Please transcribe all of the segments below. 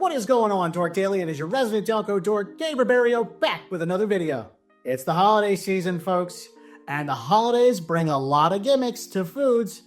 What is going on, Dork Daily? It is your resident Delco Dork Gabe Riberio back with another video. It's the holiday season, folks, and the holidays bring a lot of gimmicks to foods.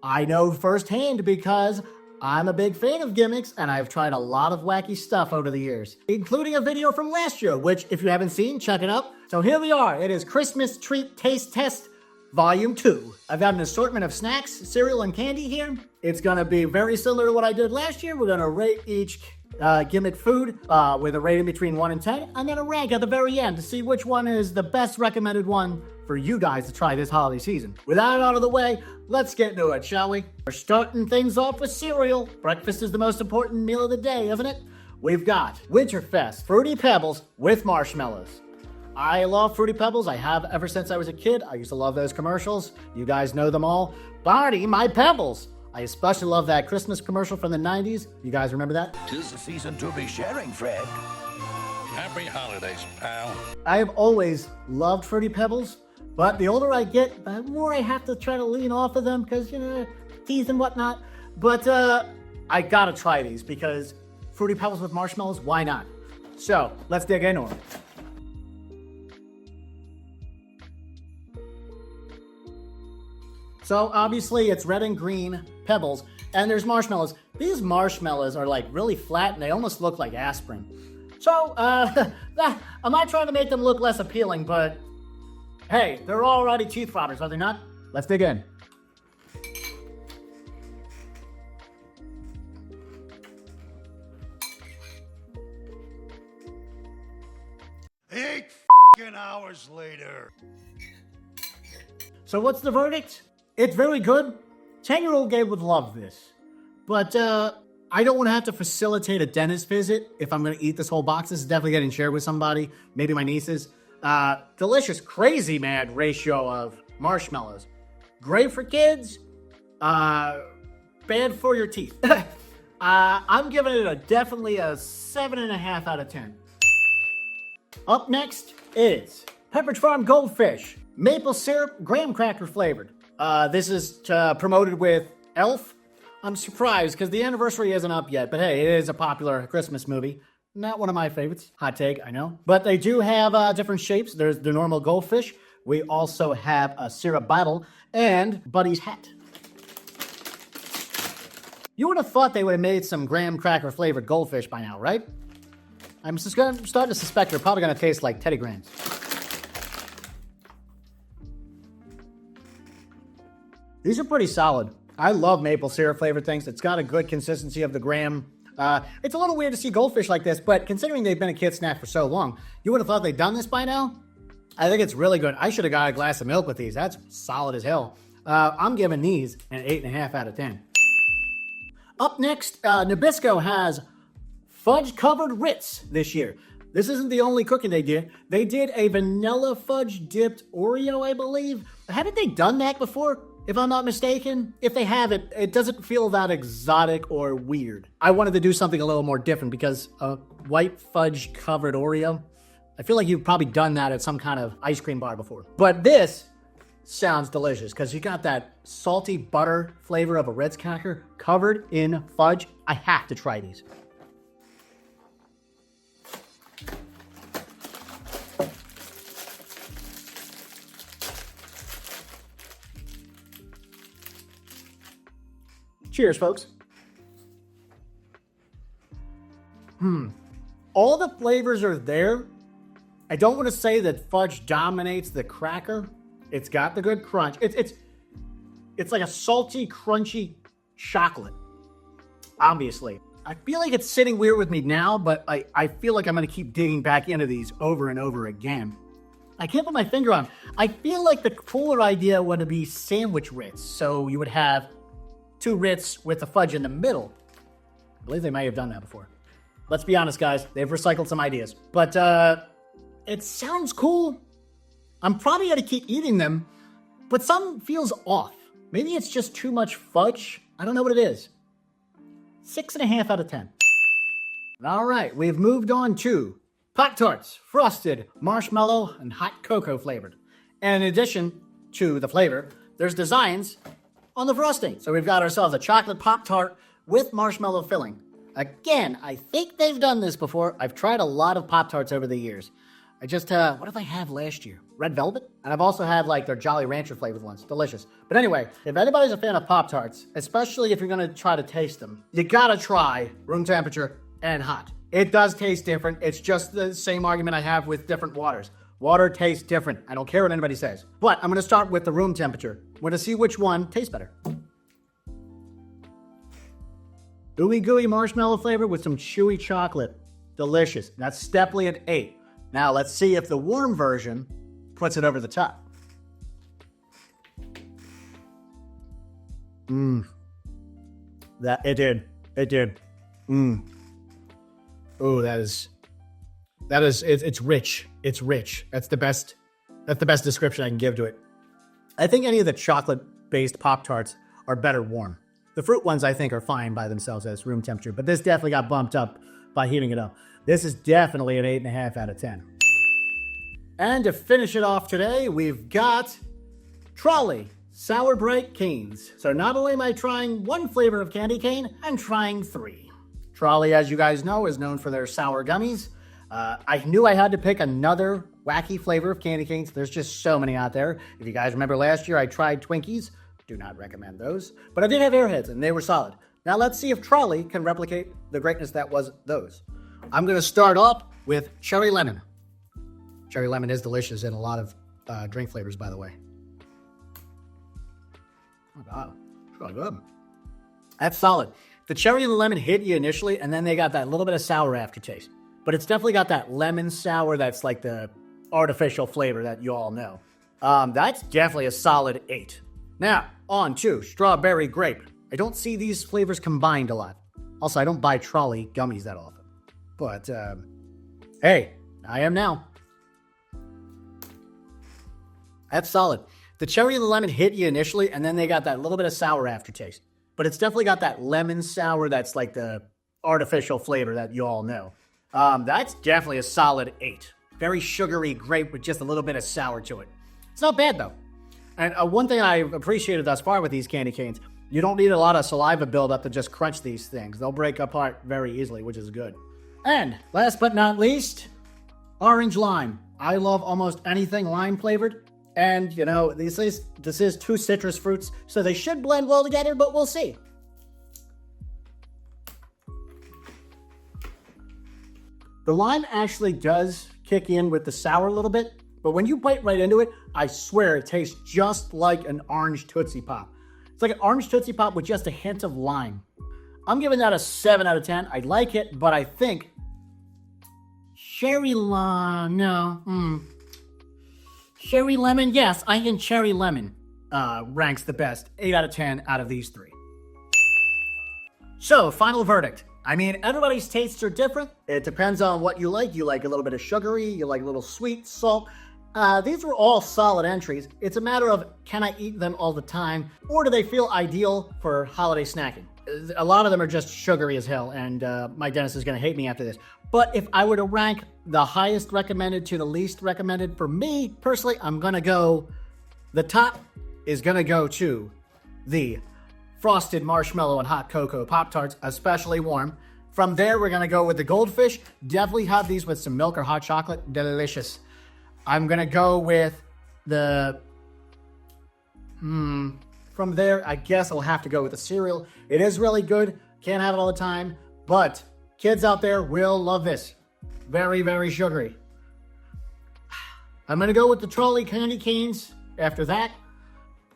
I know firsthand because I'm a big fan of gimmicks, and I've tried a lot of wacky stuff over the years, including a video from last year, which, if you haven't seen, check it out. So here we are. It is Christmas Treat Taste Test Volume 2. I've got an assortment of snacks, cereal, and candy here. It's going to be very similar to what I did last year. We're going to rate each gimmick food with a rating between 1 and 10. I'm going to rank at the very end to see which one is the best recommended one for you guys to try this holiday season. With that out of the way, let's get into it, shall we? We're starting things off with cereal. Breakfast is the most important meal of the day, isn't it? We've got Winterfest Fruity Pebbles with marshmallows. I love Fruity Pebbles. I have ever since I was a kid. I used to love those commercials. You guys know them all. Barney, my Pebbles. I especially love that Christmas commercial from the 90s. You guys remember that? 'Tis the season to be sharing, Fred. Happy holidays, pal. I have always loved Fruity Pebbles, but the older I get, the more I have to try to lean off of them because, you know, teeth and whatnot. But I gotta try these because Fruity Pebbles with marshmallows, why not? So, let's dig into them. So obviously it's red and green Pebbles, and there's marshmallows. These marshmallows are like really flat and they almost look like aspirin. So, I might try to make them look less appealing, but hey, they're already teeth rotters, are they not? Let's dig in. Eight hours later. So what's the verdict? It's very good. 10-year-old Gabe would love this. But I don't want to have to facilitate a dentist visit if I'm going to eat this whole box. This is definitely getting shared with somebody, maybe my nieces. Delicious, crazy mad ratio of marshmallows. Great for kids, bad for your teeth. I'm giving it definitely a 7.5 out of 10. Up next is Pepperidge Farm Goldfish. Maple syrup, graham cracker flavored. This is promoted with Elf. I'm surprised because the anniversary isn't up yet, but hey, it is a popular Christmas movie. Not one of my favorites. Hot take, I know. But they do have different shapes. There's the normal goldfish. We also have a syrup bottle and Buddy's hat. You would have thought they would have made some graham cracker flavored goldfish by now, right? I'm starting to suspect they're probably going to taste like Teddy Grahams. These are pretty solid. I love maple syrup flavored things. It's got a good consistency of the graham. It's a little weird to see goldfish like this, but considering they've been a kid snack for so long, you would have thought they'd done this by now. I think it's really good. I should have got a glass of milk with these. That's solid as hell. I'm giving these an 8.5 out of 10. Up next, Nabisco has fudge-covered Ritz this year. This isn't the only cookie they did. They did a vanilla fudge-dipped Oreo, I believe. Haven't they done that before? If I'm not mistaken, if they haven't, it doesn't feel that exotic or weird. I wanted to do something a little more different because a white fudge covered Oreo, I feel like you've probably done that at some kind of ice cream bar before. But this sounds delicious because you got that salty butter flavor of a Ritz cracker covered in fudge. I have to try these. Cheers, folks. All the flavors are there. I don't want to say that fudge dominates the cracker. It's got the good crunch. It's like a salty, crunchy chocolate, obviously. I feel like it's sitting weird with me now, but I feel like I'm going to keep digging back into these over and over again. I can't put my finger on. I feel like the cooler idea would be sandwich Ritz. So you would have 2 Ritz with the fudge in the middle. I believe they may have done that before. Let's be honest, guys. They've recycled some ideas. But it sounds cool. I'm probably going to keep eating them, but something feels off. Maybe it's just too much fudge. I don't know what it is. 6.5 out of 10. All right, we've moved on to pop-tarts, frosted, marshmallow, and hot cocoa flavored. And in addition to the flavor, there's designs on the frosting. So we've got ourselves a chocolate Pop-Tart with marshmallow filling. Again, I think they've done this before. I've tried a lot of Pop-Tarts over the years. I just, what did I have last year? Red Velvet? And I've also had, like, their Jolly Rancher flavored ones. Delicious. But anyway, if anybody's a fan of Pop-Tarts, especially if you're going to try to taste them, you gotta try room temperature and hot. It does taste different. It's just the same argument I have with different waters. Water tastes different. I don't care what anybody says. But I'm going to start with the room temperature. We're going to see which one tastes better. Ooey gooey marshmallow flavor with some chewy chocolate. Delicious. That's definitely an 8. Now let's see if the warm version puts it over the top. That it did. It did. Oh, it's rich. It's rich. That's the best description I can give to it. I think any of the chocolate-based Pop-Tarts are better warm. The fruit ones, I think, are fine by themselves at room temperature, but this definitely got bumped up by heating it up. This is definitely an 8.5 out of 10. And to finish it off today, we've got Trolley Sour Bright Canes. So not only am I trying one flavor of candy cane, I'm trying 3. Trolley, as you guys know, is known for their sour gummies. I knew I had to pick another wacky flavor of candy canes. There's just so many out there. If you guys remember last year, I tried Twinkies. Do not recommend those. But I did have Airheads, and they were solid. Now let's see if Trolley can replicate the greatness that was those. I'm going to start off with Cherry Lemon. Cherry Lemon is delicious in a lot of drink flavors, by the way. Oh, God. It's really good. That's solid. The cherry and the lemon hit you initially, and then they got that little bit of sour aftertaste. But it's definitely got that lemon sour that's like the artificial flavor that you all know. That's definitely a solid 8. Now, on to Strawberry Grape. I don't see these flavors combined a lot. Also, I don't buy Trolley gummies that often. But, hey, I am now. That's solid. The cherry and the lemon hit you initially, and then they got that little bit of sour aftertaste. But it's definitely got that lemon sour that's like the artificial flavor that you all know. That's definitely a solid 8. Very sugary grape with just a little bit of sour to it. It's not bad, though. And one thing I've appreciated thus far with these candy canes, you don't need a lot of saliva buildup to just crunch these things. They'll break apart very easily, which is good. And last but not least, Orange Lime. I love almost anything lime flavored. And, you know, this is 2 citrus fruits, so they should blend well together, but we'll see. The lime actually does kick in with the sour a little bit, but when you bite right into it, I swear it tastes just like an orange Tootsie Pop. It's like an orange Tootsie Pop with just a hint of lime. I'm giving that a 7 out of 10. I like it, but I think Cherry Lemon, yes, I think Cherry Lemon ranks the best. 8 out of 10 out of these 3. So, final verdict. I mean, everybody's tastes are different. It depends on what you like. You like a little bit of sugary, you like a little sweet, salt. These were all solid entries. It's a matter of, can I eat them all the time, or do they feel ideal for holiday snacking? A lot of them are just sugary as hell, and my dentist is going to hate me after this. But if I were to rank the highest recommended to the least recommended, for me, personally, I'm going to go, the top is going to go to the Frosted Marshmallow and Hot Cocoa Pop-Tarts, especially warm. From there, we're going to go with the Goldfish. Definitely have these with some milk or hot chocolate. Delicious. I'm going to go with the... From there, I guess I'll have to go with the cereal. It is really good. Can't have it all the time. But kids out there will love this. Very, very sugary. I'm going to go with the Trolley Candy Canes after that.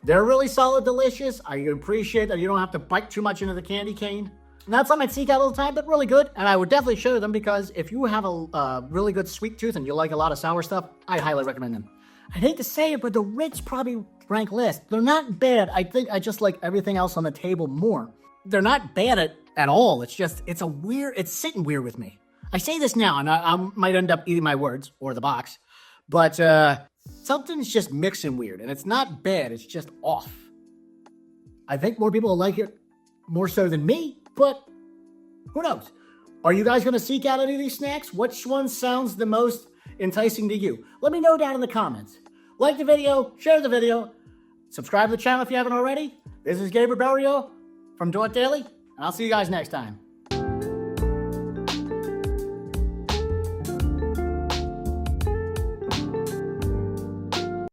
They're really solid, delicious. I appreciate that you don't have to bite too much into the candy cane. Not something I'd seek out all the time, but really good. And I would definitely share them because if you have a really good sweet tooth and you like a lot of sour stuff, I highly recommend them. I hate to say it, but the Ritz probably rank last. They're not bad. I think I just like everything else on the table more. They're not bad at all. It's just, it's sitting weird with me. I say this now, and I might end up eating my words or the box, but something's just mixing weird, and it's not bad. It's just off. I think more people will like it more so than me, but who knows? Are you guys going to seek out any of these snacks? Which one sounds the most enticing to you? Let me know down in the comments. Like the video, share the video, subscribe to the channel if you haven't already. This is Gabe Riberio from Do It Daily, and I'll see you guys next time.